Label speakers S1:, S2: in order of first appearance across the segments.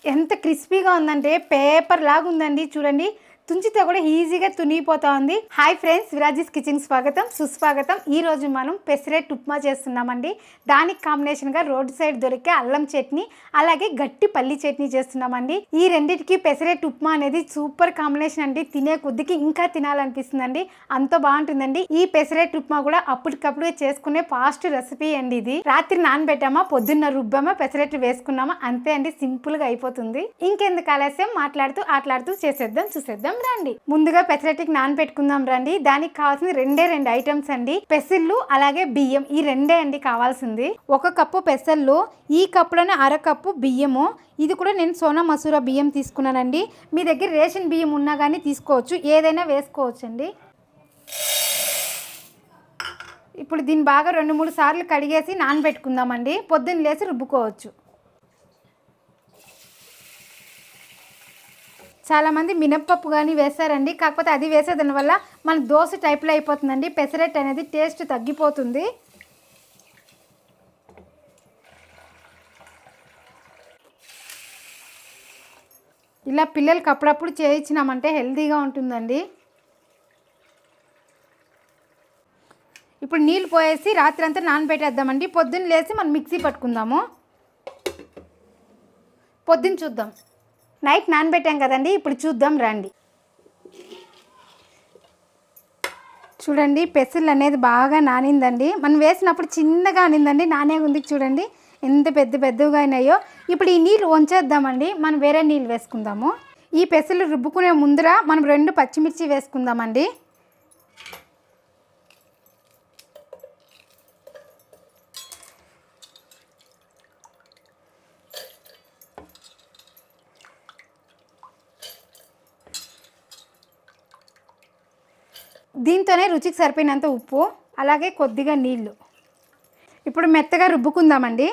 S1: ఎంత క్రిస్పీగా ఉందంటే పేపర్ లాగా ఉందండి. చూడండి, తుంచితే కూడా ఈజీగా తునిగిపోతా ఉంది. హాయ్ ఫ్రెండ్స్, విరాజీస్ కిచెన్ స్వాగతం సుస్వాగతం. ఈ రోజు మనం పెసరెట్ ఉప్మా చేస్తున్నామండి. దానికి కాంబినేషన్గా రోడ్ సైడ్ దొరికే అల్లం చట్నీ, అలాగే గట్టి పల్లి చట్నీ చేస్తున్నామండి. ఈ రెండింటికి పెసరెట్ ఉప్మా అనేది సూపర్ కాంబినేషన్ అండి. తినే కొద్దికి ఇంకా తినాలనిపిస్తుందండి, అంత బాగుంటుందండి. ఈ పెసరెట్ ఉప్మా కూడా అప్పటికప్పుడు చేసుకునే ఫాస్ట్ రెసిపీ అండి. ఇది రాత్రి నానబెట్టామా, పొద్దున్న రుబ్బామా, పెసరెట్లు వేసుకున్నామా, అంతే అండి, సింపుల్ గా అయిపోతుంది. ఇంకెందుకు ఆలస్యం, మాట్లాడుతూ ఆటలాడుతూ చేసేద్దాం, చూసేద్దాం రండి. ముందుగా పెసరట్టికి నానబెట్టుకుందాం రండి. దానికి కావాల్సింది రెండు ఐటమ్స్ అండి, పెసళ్ళు అలాగే బియ్యం. ఈ రెండే అండి కావాల్సింది. 1 కప్పు పెసళ్ళు, ఈ కప్పులోనే 1/2 కప్పు బియ్యము. ఇది కూడా నేను సోనా మసూరా బియ్యం తీసుకున్నానండి. మీ దగ్గర రేషన్ బియ్యం ఉన్నా కానీ తీసుకోవచ్చు, ఏదైనా వేసుకోవచ్చు అండి. ఇప్పుడు దీన్ని బాగా 2-3 సార్లు కడిగేసి నానబెట్టుకుందామండి. పొద్దున్న లేసి రుబ్బుకోవచ్చు. చాలామంది మినప్పప్పు కానీ వేస్తారండి, కాకపోతే అది వేసేదాని వల్ల మన దోశ టైప్లో అయిపోతుందండి. పెసరెట్ అనేది టేస్ట్ తగ్గిపోతుంది. ఇలా పిల్లలకి అప్పుడప్పుడు చేయించినామంటే హెల్తీగా ఉంటుందండి. ఇప్పుడు నీళ్ళు పోయేసి రాత్రి అంతా నానబెట్టేద్దామండి. పొద్దున్న లేసి మనం మిక్సీ పట్టుకుందాము. పొద్దున్న చూద్దాం. నైట్ నానబెట్టాం కదండి, ఇప్పుడు చూద్దాం రండి. చూడండి, పెసలు అనేది బాగా నానిందండి. మనం వేసినప్పుడు చిన్నగా అనిందండి, నానే ఉంది. చూడండి ఎంత పెద్దగా అయినాయో. ఇప్పుడు ఈ నీళ్ళు వంచేద్దామండి, మనం వేరే నీళ్ళు వేసుకుందాము. ఈ పెసలు రుబ్బుకునే ముందర మనం 2 పచ్చిమిర్చి వేసుకుందామండి. దీంతోనే రుచికి సరిపోయినంత ఉప్పు, అలాగే కొద్దిగా నీళ్ళు. ఇప్పుడు మెత్తగా రుబ్బుకుందామండి.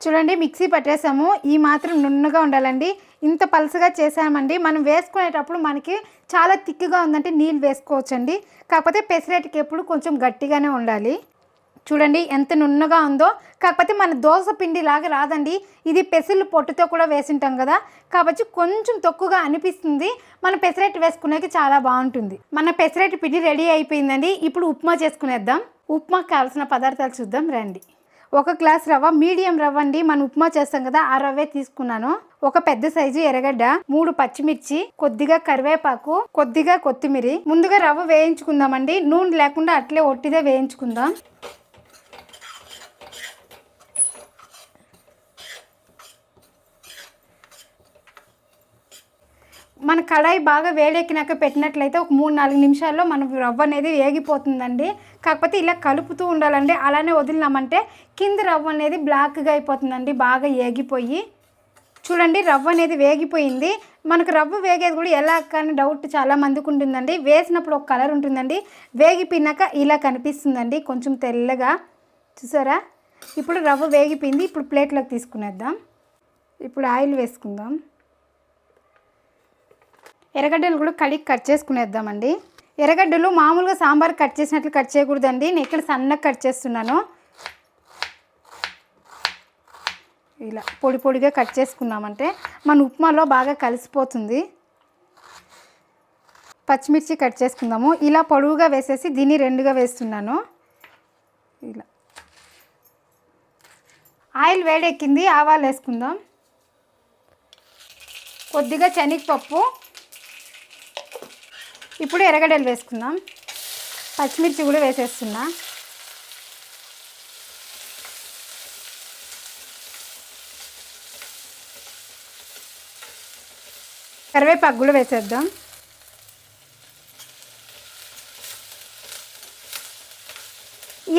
S1: చూడండి, మిక్సీ పట్టేసాము. ఈ మాత్రం నున్నగా ఉండాలండి. ఇంత పలుసగా చేసామండి. మనం వేసుకునేటప్పుడు మనకి చాలా తిక్కుగా ఉందంటే నీళ్ళు వేసుకోవచ్చండి. కాకపోతే పెసరెట్కి ఎప్పుడు కొంచెం గట్టిగానే ఉండాలి. చూడండి ఎంత నున్నగా ఉందో. కాకపోతే మన దోశ పిండి లాగా రాదండి, ఇది పెసలు పొట్టుతో కూడా వేసింటాం కదా, కాబట్టి కొంచెం తక్కువగా అనిపిస్తుంది. మన పెసరెట్ వేసుకునేకి చాలా బాగుంటుంది. మన పెసరెట్ పిండి రెడీ అయిపోయిందండి. ఇప్పుడు ఉప్మా చేసుకునేద్దాం. ఉప్మాకి కావాల్సిన పదార్థాలు చూద్దాం రండి. 1 గ్లాస్ రవ్వ, మీడియం రవ్వ అండి. మనం ఉప్మా చేస్తాం కదా, ఆ రవ్వే తీసుకున్నాను. 1 పెద్ద సైజు ఎర్రగడ్డ, 3 పచ్చిమిర్చి, కొద్దిగా కరివేపాకు, కొద్దిగా కొత్తిమీర. ముందుగా రవ్వ వేయించుకుందామండి. నూనె లేకుండా అట్లే ఒట్టిదే వేయించుకుందాం. మన కడాయి బాగా వేడెక్కినాక పెట్టినట్లయితే ఒక 3-4 నిమిషాల్లో మన రవ్వ అనేది వేగిపోతుందండి. కాకపోతే ఇలా కలుపుతూ ఉండాలండి. అలానే వదిలినామంటే కింద రవ్వ అనేది బ్లాక్గా అయిపోతుందండి, బాగా వేగిపోయి. చూడండి, రవ్వ అనేది వేగిపోయింది. మనకు రవ్వ వేగేది కూడా ఎలా కానీ డౌట్ చాలా మందికి ఉంటుందండి. వేసినప్పుడు ఒక కలర్ ఉంటుందండి, వేగిపోయినాక ఇలా కనిపిస్తుందండి, కొంచెం తెల్లగా. చూసారా? ఇప్పుడు రవ్వ వేగిపోయింది. ఇప్పుడు ప్లేట్లోకి తీసుకునేద్దాం. ఇప్పుడు ఆయిల్ వేసుకుందాం. ఎర్రగడ్డలు కూడా కడిగి కట్ చేసుకునేద్దామండి. ఎర్రగడ్డలు మామూలుగా సాంబార్ కట్ చేసినట్లు కట్ చేయకూడదండి, నేను ఇక్కడ సన్నగా కట్ చేస్తున్నాను. ఇలా పొడిగా కట్ చేసుకున్నామంటే మన ఉప్మాలో బాగా కలిసిపోతుంది. పచ్చిమిర్చి కట్ చేసుకుందాము. ఇలా పొడువుగా వేసేసి దీన్ని 2గా వేస్తున్నాను. ఇలా ఆయిల్ వేడెక్కింది, ఆవాలు వేసుకుందాం. కొద్దిగా శనగపప్పు. ఇప్పుడు ఎర్రగడ్డలు వేసుకుందాం. పచ్చిమిర్చి కూడా వేసేస్తున్నా. కరివేపాకు కూడా వేసేద్దాం.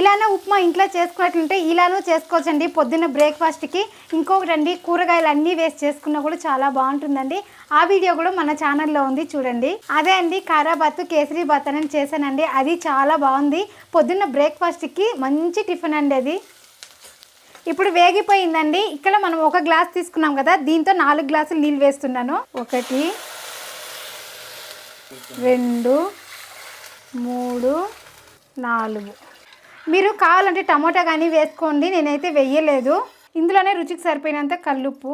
S1: ఇలానే ఉప్మా ఇంట్లో చేసుకున్నట్లుంటే ఇలానూ చేసుకోవచ్చండి పొద్దున్న బ్రేక్ఫాస్ట్కి. ఇంకొకటండి, కూరగాయలు అన్నీ వేసి చేసుకున్నా కూడా చాలా బాగుంటుందండి. ఆ వీడియో కూడా మన ఛానల్లో ఉంది, చూడండి. అదే అండి, కారాబాత్ కేసరి బాత్ అని చేశానండి, అది చాలా బాగుంది. పొద్దున్న బ్రేక్ఫాస్ట్కి మంచి టిఫిన్ అండి అది. ఇప్పుడు వేగిపోయిందండి. ఇక్కడ మనం 1 గ్లాస్ తీసుకున్నాం కదా, దీంతో 4 గ్లాసులు నీళ్ళు వేస్తున్నాను. 1 2 3 4 మీరు కావాలంటే టమోటా కానీ వేసుకోండి, నేనైతే వెయ్యలేదు. ఇందులోనే రుచికి సరిపోయినంత కల్లుప్పు.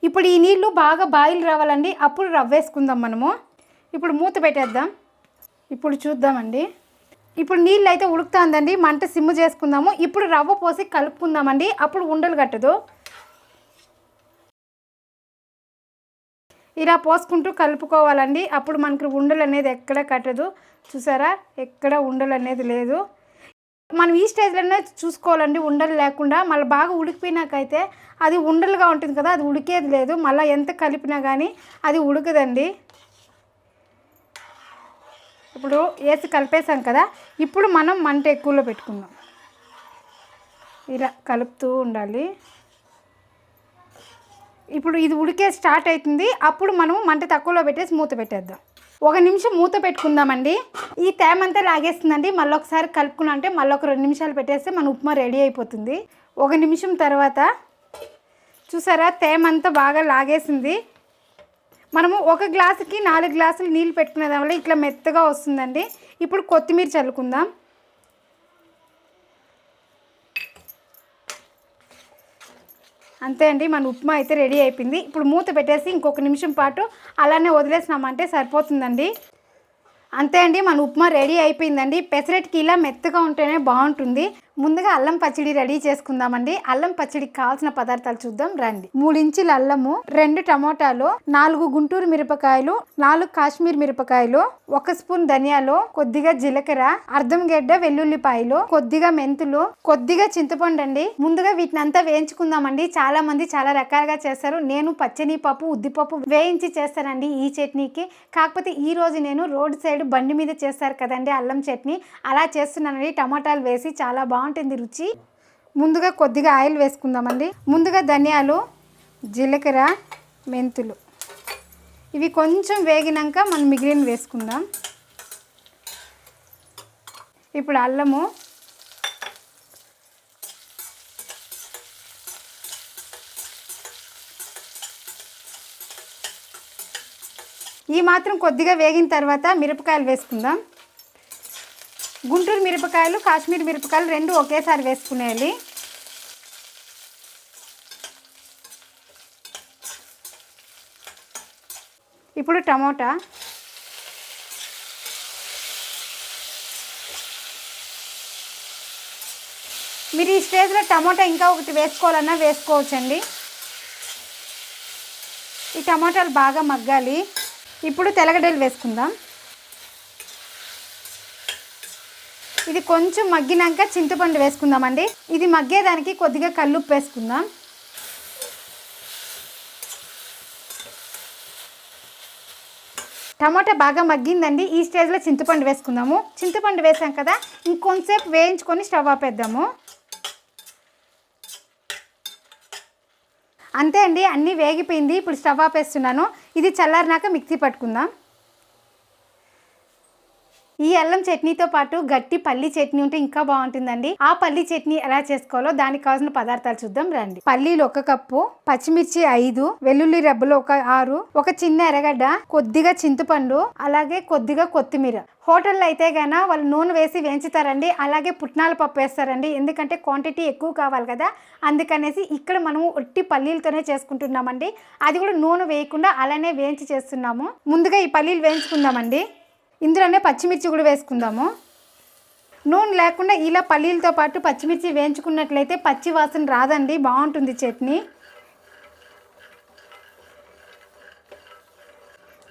S1: ఇప్పుడు ఈ నీళ్ళు బాగా బాయిల్ రావాలండి, అప్పుడు రవ్వ వేసుకుందాం మనము. ఇప్పుడు మూత పెట్టేద్దాం. ఇప్పుడు చూద్దామండి. ఇప్పుడు నీళ్ళు అయితే ఉడుకుతుందండి, మంట సిమ్ము చేసుకుందాము. ఇప్పుడు రవ్వ పోసి కలుపుకుందామండి, అప్పుడు ఉండలు కట్టదు. ఇలా పోసుకుంటూ కలుపుకోవాలండి, అప్పుడు మనకు ఉండలు అనేది ఎక్కడ కట్టదు. చూసారా, ఎక్కడ ఉండలు అనేది లేదు. మనం ఈ స్టేజ్లోనే చూసుకోవాలండి ఉండలు లేకుండా. మళ్ళీ బాగా ఉడికిపోయినాకైతే అది ఉండలుగా ఉంటుంది కదా, అది ఉడికేది లేదు. మళ్ళీ ఎంత కలిపినా కానీ అది ఉడకదండి. ఇప్పుడు వేసి కలిపేసాం కదా, ఇప్పుడు మనం మంట ఎక్కువలో పెట్టుకుందాం. ఇలా కలుపుతూ ఉండాలి. ఇప్పుడు ఇది ఉడికే స్టార్ట్ అవుతుంది, అప్పుడు మనము మంట తక్కువలో పెట్టేసి మూత పెట్టేద్దాం. 1 నిమిషం మూత పెట్టుకుందామండి. ఈ తేమంతా లాగేస్తుందండి. మళ్ళీ ఒకసారి కలుపుకున్నా అంటే మళ్ళీ ఒక 2 నిమిషాలు పెట్టేస్తే మన ఉప్మా రెడీ అయిపోతుంది. 1 నిమిషం తర్వాత చూసారా, తేమంతా బాగా లాగేసింది. మనము 1 గ్లాసుకి 4 గ్లాసులు నీళ్ళు పెట్టుకునే దానివల్ల ఇట్లా మెత్తగా వస్తుందండి. ఇప్పుడు కొత్తిమీర చల్లుకుందాం. అంతే అండి, మన ఉప్మా అయితే రెడీ అయిపోయింది. ఇప్పుడు మూత పెట్టేసి ఇంకొక నిమిషం పాటు అలానే వదిలేసినామంటే సరిపోతుందండి. అంతే అండి, మన ఉప్మా రెడీ అయిపోయిందండి. పెసరట్టుకి ఇలా మెత్తగా ఉంటేనే బాగుంటుంది. ముందుగా అల్లం పచ్చడి రెడీ చేసుకుందామండి. అల్లం పచ్చడికి కావాల్సిన పదార్థాలు చూద్దాం రండి. 3 ఇంచుల అల్లము, 2 టమోటాలు, 4 గుంటూరు మిరపకాయలు, 4 కాశ్మీర్ మిరపకాయలు, 1 స్పూన్ ధనియాలు, కొద్దిగా జీలకర్ర, అర్ధం గెడ్డ వెల్లుల్లిపాయలు, కొద్దిగా మెంతులు, కొద్దిగా చింతపండు అండి. ముందుగా వీటిని అంతా వేయించుకుందామండి. చాలా మంది చాలా రకాలుగా చేస్తారు. నేను పచ్చని పప్పు, ఉద్దిపప్పు వేయించి చేస్తానండి ఈ చట్నీకి. కాకపోతే ఈ రోజు నేను రోడ్ సైడ్ బండి మీద చేస్తారు కదండి అల్లం చట్నీ, అలా చేస్తున్నానండి. టమాటాలు వేసి చాలా బాగుంటుంది రుచి. ముందుగా కొద్దిగా ఆయిల్ వేసుకుందామండి. ముందుగా ధనియాలు, జీలకర్ర, మెంతులు ఇవి కొంచెం వేగినాక మనం మిగిలిన వేసుకుందాం. ఇప్పుడు అల్లము, ఈ మాత్రం కొద్దిగా వేగిన తర్వాత మిరపకాయలు వేసుకుందాం. గుంటూరు మిరపకాయలు, కాశ్మీర్ మిరపకాయలు 2 ఒకేసారి వేసుకునేయాలి. ఇప్పుడు టమోటా, మీరు ఈ స్టేజ్లో టమోటా ఇంకా ఒకటి వేసుకోవాలన్నా వేసుకోవచ్చండి. ఈ టమాటాలు బాగా మగ్గాలి. ఇప్పుడు తెల్లగడ్డలు వేసుకుందాం. ఇది కొంచెం మగ్గినాక చింతపండు వేసుకుందామండి. ఇది మగ్గేదానికి కొద్దిగా కల్లుప్పు వేసుకుందాం. టమాటా బాగా మగ్గిందండి. ఈ స్టేజ్లో చింతపండు వేసుకుందాము. చింతపండు వేసాం కదా, ఇంకొంతసేపు వేయించుకొని స్టవ్ ఆపేద్దాము. అంతే అండి, అన్నీ వేగిపోయింది. ఇప్పుడు స్టవ్ ఆపేస్తున్నాను. ఇది చల్లారినాక మిక్సీ పట్టుకుందాం. ఈ అల్లం చట్నీతో పాటు గట్టి పల్లి చట్నీ ఉంటే ఇంకా బాగుంటుందండి. ఆ పల్లి చట్నీ ఎలా చేసుకోవాలో దానికి కావాల్సిన పదార్థాలు చూద్దాం రండి. పల్లీలు 1 కప్పు, పచ్చిమిర్చి 5, వెల్లుల్లి రెబ్బలు 6, ఒక చిన్న ఎర్రగడ్డ, కొద్దిగా చింతపండు, అలాగే కొద్దిగా కొత్తిమీర. హోటల్లో అయితే గాన వాళ్ళు నూనె వేసి వేయించుతారండి, అలాగే పుట్నాల పప్పు వేస్తారండి. ఎందుకంటే క్వాంటిటీ ఎక్కువ కావాలి కదా, అందుకనేసి ఇక్కడ మనము ఒట్టి పల్లీలతోనే చేసుకుంటున్నామండి. అది కూడా నూనె వేయకుండా అలానే వేయించి చేస్తున్నాము. ముందుగా ఈ పల్లీలు వేయించుకుందామండి. ఇందులోనే పచ్చిమిర్చి కూడా వేసుకుందాము. నూనె లేకుండా ఇలా పల్లీలతో పాటు పచ్చిమిర్చి వేయించుకున్నట్లయితే పచ్చి వాసన రాదండి, బాగుంటుంది చట్నీ.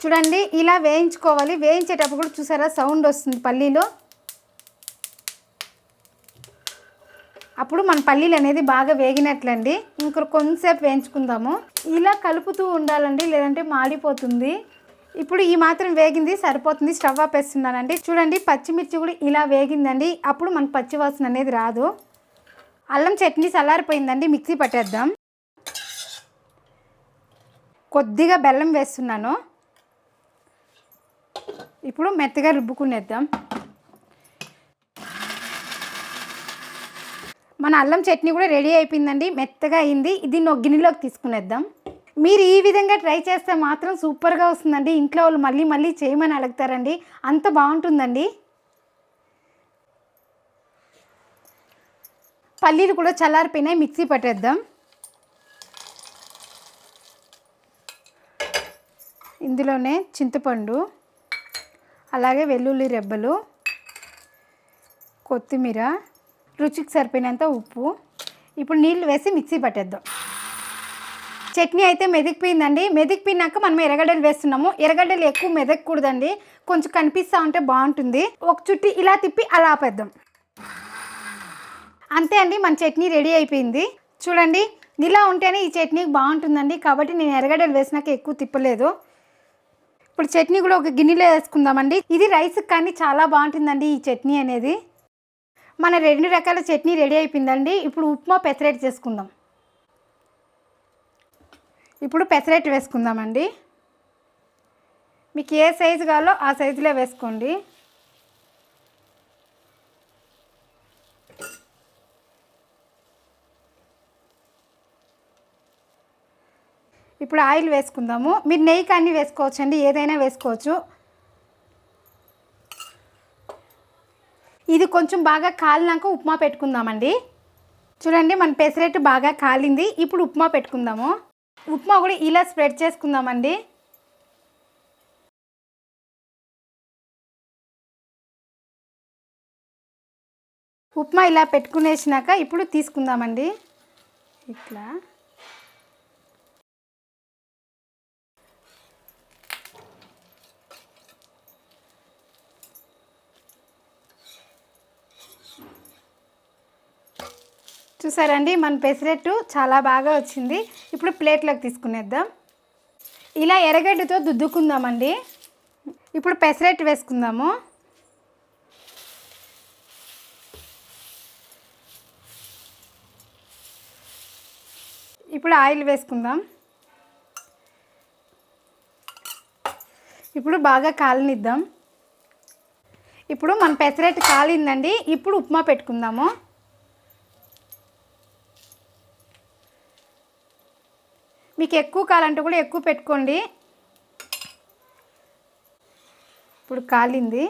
S1: చూడండి, ఇలా వేయించుకోవాలి. వేయించేటప్పుడు కూడా చూసారా సౌండ్ వస్తుంది పల్లీలో. అప్పుడు మన పల్లీలు అనేది బాగా వేగినట్లండి. ఇంకొక కొంచెంసేపు వేయించుకుందాము. ఇలా కలుపుతూ ఉండాలండి, లేదంటే మాడిపోతుంది. ఇప్పుడు ఈ మాత్రం వేగింది, సరిపోతుంది. స్టవ్ ఆపేస్తున్నానండి. చూడండి, పచ్చిమిర్చి కూడా ఇలా వేగిందండి, అప్పుడు మనకు పచ్చివాసన అనేది రాదు. అల్లం చట్నీ చల్లారిపోయిందండి, మిక్సీ పట్టేద్దాం. కొద్దిగా బెల్లం వేస్తున్నాను. ఇప్పుడు మెత్తగా రుబ్బుకునేద్దాం. మన అల్లం చట్నీ కూడా రెడీ అయిపోయిందండి, మెత్తగా అయింది. దీన్ని ఒక గిన్నెలోకి తీసుకునేద్దాం. మీరు ఈ విధంగా ట్రై చేస్తే మాత్రం సూపర్గా వస్తుందండి. ఇంట్లో వాళ్ళు మళ్ళీ మళ్ళీ చేయమని అడుగుతారండి, అంత బాగుంటుందండి. పల్లీలు కూడా చల్లారిపోయినాయి, మిక్సీ పట్టేద్దాం. ఇందులోనే చింతపండు, అలాగే వెల్లుల్లి రెబ్బలు, కొత్తిమీర, రుచికి సరిపోయినంత ఉప్పు. ఇప్పుడు నీళ్ళు వేసి మిక్సీ పట్టేద్దాం. చట్నీ అయితే మెదిగిపోయిందండి. మెదిగిపోయినాక మనం ఎర్రగడ్డలు వేస్తున్నాము. ఎర్రగడ్డలు ఎక్కువ మెదగకూడదండి, కొంచెం కనిపిస్తూ ఉంటే బాగుంటుంది. ఒక చుట్టి ఇలా తిప్పి అలా ఆపేద్దాం. అంతే అండి, మన చట్నీ రెడీ అయిపోయింది. చూడండి, ఇలా ఉంటేనే ఈ చట్నీ బాగుంటుందండి. కాబట్టి నేను ఎర్రగడ్డలు వేసినాక ఎక్కువ తిప్పలేదు. ఇప్పుడు చట్నీ కూడా ఒక గిన్నెలో వేసుకుందామండి. ఇది రైస్కి కానీ చాలా బాగుంటుందండి ఈ చట్నీ అనేది. మన 2 రకాల చట్నీ రెడీ అయిపోయిందండి. ఇప్పుడు ఉప్మా పెసరట్టు చేసుకుందాం. ఇప్పుడు పెసరట్టు వేసుకుందామండి. మీకు ఏ సైజు కావాలో ఆ సైజులో వేసుకోండి. ఇప్పుడు ఆయిల్ వేసుకుందాము. మీరు నెయ్యి కానీ వేసుకోవచ్చండి, ఏదైనా వేసుకోవచ్చు. ఇది కొంచెం బాగా కాలినాక ఉప్మా పెట్టుకుందామండి. చూడండి, మన పెసరట్టు బాగా కాలింది. ఇప్పుడు ఉప్మా పెట్టుకుందాము. ఉప్మా కూడా ఇలా స్ప్రెడ్ చేసుకుందామండి. ఉప్మా ఇలా పెట్టుకునేసినాక ఇప్పుడు తీసుకుందామండి. ఇట్లా చూసారండి, మన పెసరట్టు చాలా బాగా వచ్చింది. ఇప్పుడు ప్లేట్లోకి తీసుకునేద్దాం. ఇలా ఎర్రగడ్డతో దుద్దుకుందామండి. ఇప్పుడు పెసరట్టు వేసుకుందాము. ఇప్పుడు ఆయిల్ వేసుకుందాం. ఇప్పుడు బాగా కాలనిద్దాం. ఇప్పుడు మన పెసరట్టు కాలిందండి. ఇప్పుడు ఉప్మా పెట్టుకుందాము. మీకు ఎక్కువ కావాలంటే కూడా ఎక్కువ పెట్టుకోండి. ఇప్పుడు కాలింది.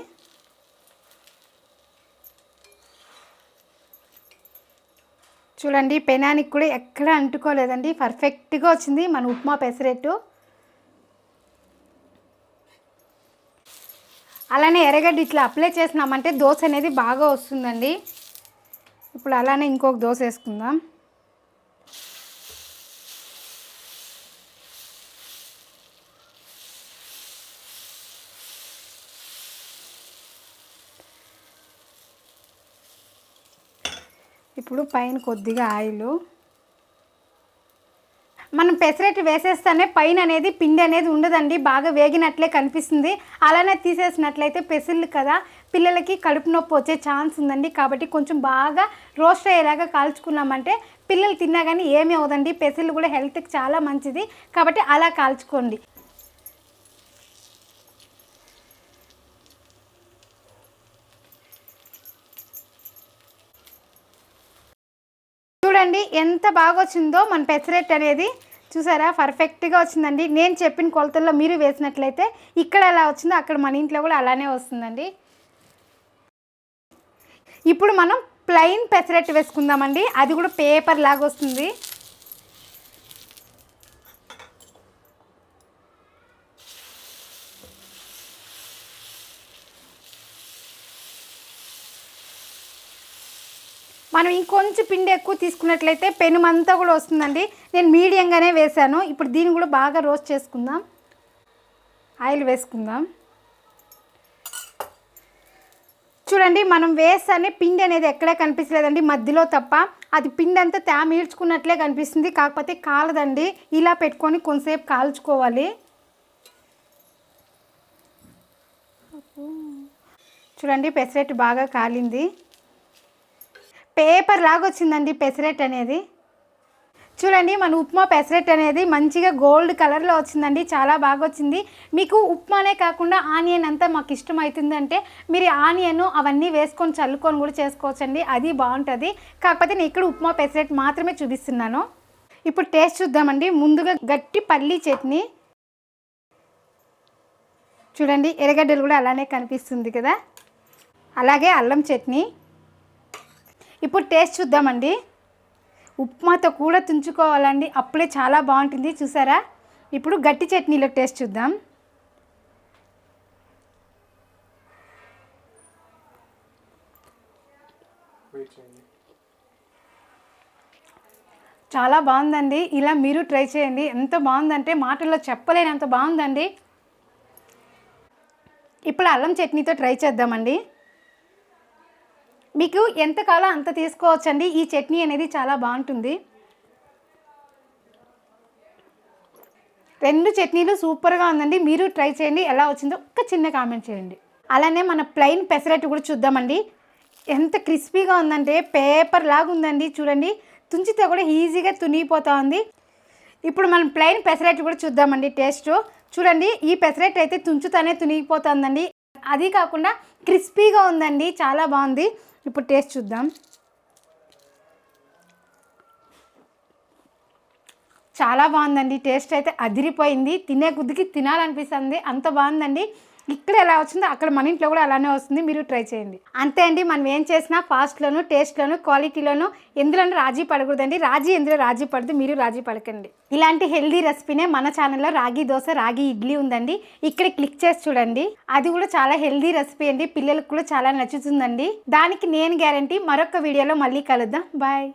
S1: చూడండి, పెనానికి కూడా ఎక్కడ అంటుకోలేదండి, పర్ఫెక్ట్గా వచ్చింది మన ఉప్మా పెసరట్టు. అలానే ఎర్రగడ్డ ఇట్లా అప్లై చేసినామంటే దోశ అనేది బాగా వస్తుందండి. ఇప్పుడు అలానే ఇంకొక దోశ వేసుకుందాం. ఇప్పుడు పైన కొద్దిగా ఆయిల్. మనం పెసరట్టు వేసేస్తేనే పైన అనేది పిండి అనేది ఉండదండి, బాగా వేగినట్లే కనిపిస్తుంది. అలానే తీసేసినట్లయితే పెసిళ్ళు కదా, పిల్లలకి కడుపు నొప్పి వచ్చే ఛాన్స్ ఉందండి. కాబట్టి కొంచెం బాగా రోస్ట్ అయ్యేలాగా కాల్చుకున్నామంటే పిల్లలు తిన్నా కానీ ఏమీ అవదండి. పెసిళ్ళు కూడా హెల్త్కి చాలా మంచిది, కాబట్టి అలా కాల్చుకోండి. చూడండి ఎంత బాగా వచ్చిందో మన పెసరట్టు అనేది. చూసారా, పర్ఫెక్ట్గా వచ్చిందండి. నేను చెప్పిన కొలతల్లో మీరు వేసినట్లయితే ఇక్కడ ఎలా వచ్చిందో అక్కడ మన ఇంట్లో కూడా అలానే వస్తుందండి. ఇప్పుడు మనం ప్లెయిన్ పెసరట్టు వేసుకుందామండి. అది కూడా పేపర్ లాగా వస్తుంది. మనం ఇంకొంచెం పిండి ఎక్కువ తీసుకున్నట్లయితే పెనుమంతా కూడా వస్తుందండి. నేను మీడియంగానే వేసాను. ఇప్పుడు దీన్ని కూడా బాగా రోస్ట్ చేసుకుందాం. ఆయిల్ వేసుకుందాం. చూడండి, మనం వేసానే పిండి అనేది ఎక్కడే కనిపించలేదండి, మధ్యలో తప్ప. అది పిండి అంతా తేమ ఈడ్చుకున్నట్లే కనిపిస్తుంది, కాకపోతే కాలదండి. ఇలా పెట్టుకొని కొంతసేపు కాల్చుకోవాలి. చూడండి, పెసరట్టు బాగా కాలింది. పేపర్ లాగా వచ్చిందండి పెసరట్టు అనేది. చూడండి, మన ఉప్మా పెసరట్టు అనేది మంచిగా గోల్డ్ కలర్లో వచ్చిందండి, చాలా బాగా వచ్చింది. మీకు ఉప్మానే కాకుండా ఆనియన్ అంతా మాకు ఇష్టమవుతుందంటే మీరు ఆనియన్ అవన్నీ వేసుకొని చల్లుకొని కూడా చేసుకోవచ్చండి, అది బాగుంటుంది. కాకపోతే నేను ఇక్కడ ఉప్మా పెసరట్టు మాత్రమే చూపిస్తున్నాను. ఇప్పుడు టేస్ట్ చూద్దామండి. ముందుగా గట్టి పల్లీ చట్నీ. చూడండి, ఎర్రగడ్డలు కూడా అలానే కనిపిస్తుంది కదా. అలాగే అల్లం చట్నీ. ఇప్పుడు టేస్ట్ చూద్దామండి. ఉప్మాతో కూడా తుంచుకోవాలండి, అప్పుడే చాలా బాగుంటుంది. చూసారా? ఇప్పుడు గట్టి చట్నీలో టేస్ట్ చూద్దాం. చాలా బాగుందండి. ఇలా మీరు ట్రై చేయండి. ఎంత బాగుందంటే మాటల్లో చెప్పలేనంత బాగుందండి. ఇప్పుడు అల్లం చట్నీతో ట్రై చేద్దామండి. మీకు ఎంత కావాలో అంత తీసుకోవచ్చండి. ఈ చట్నీ అనేది చాలా బాగుంటుంది. 2 చట్నీలు సూపర్గా ఉందండి. మీరు ట్రై చేయండి. ఎలా వచ్చిందో ఒక్క చిన్న కామెంట్ చేయండి. అలానే మన ప్లెయిన్ పెసరట్టు కూడా చూద్దామండి. ఎంత క్రిస్పీగా ఉందంటే పేపర్ లాగా ఉందండి. చూడండి, తుంచితే కూడా ఈజీగా తునిగిపోతూ ఉంది. ఇప్పుడు మనం ప్లెయిన్ పెసరట్టు కూడా చూద్దామండి. టేస్ట్ చూడండి, ఈ పెసరట్టు అయితే తుంచుతానే తునిగిపోతుందండి. అది కాకుండా క్రిస్పీగా ఉందండి, చాలా బాగుంది. ఇప్పుడు టేస్ట్ చూద్దాం. చాలా బాగుందండి. టేస్ట్ అయితే అదిరిపోయింది. తినే కొద్దికి తినాలనిపిస్తుంది, అంత బాగుందండి. ఇక్కడ ఎలా వచ్చిందో అక్కడ మన ఇంట్లో కూడా అలానే వస్తుంది. మీరు ట్రై చేయండి. అంతే అండి, మనం ఏం చేసినా ఫాస్ట్లోను, టేస్ట్లోను, క్వాలిటీలోను ఎందులోనూ రాజీ పడకూడదండి. ఎందులో రాజీ పడదు, మీరు రాజీ పడకండి. ఇలాంటి హెల్దీ రెసిపీనే మన ఛానల్లో రాగి దోశ, రాగి ఇడ్లీ ఉందండి. ఇక్కడ క్లిక్ చేసి చూడండి. అది కూడా చాలా హెల్దీ రెసిపీ అండి. పిల్లలకు కూడా చాలా నచ్చుతుందండి. దానికి నేను గ్యారంటీ. మరొక వీడియోలో మళ్ళీ కలుద్దాం. బాయ్.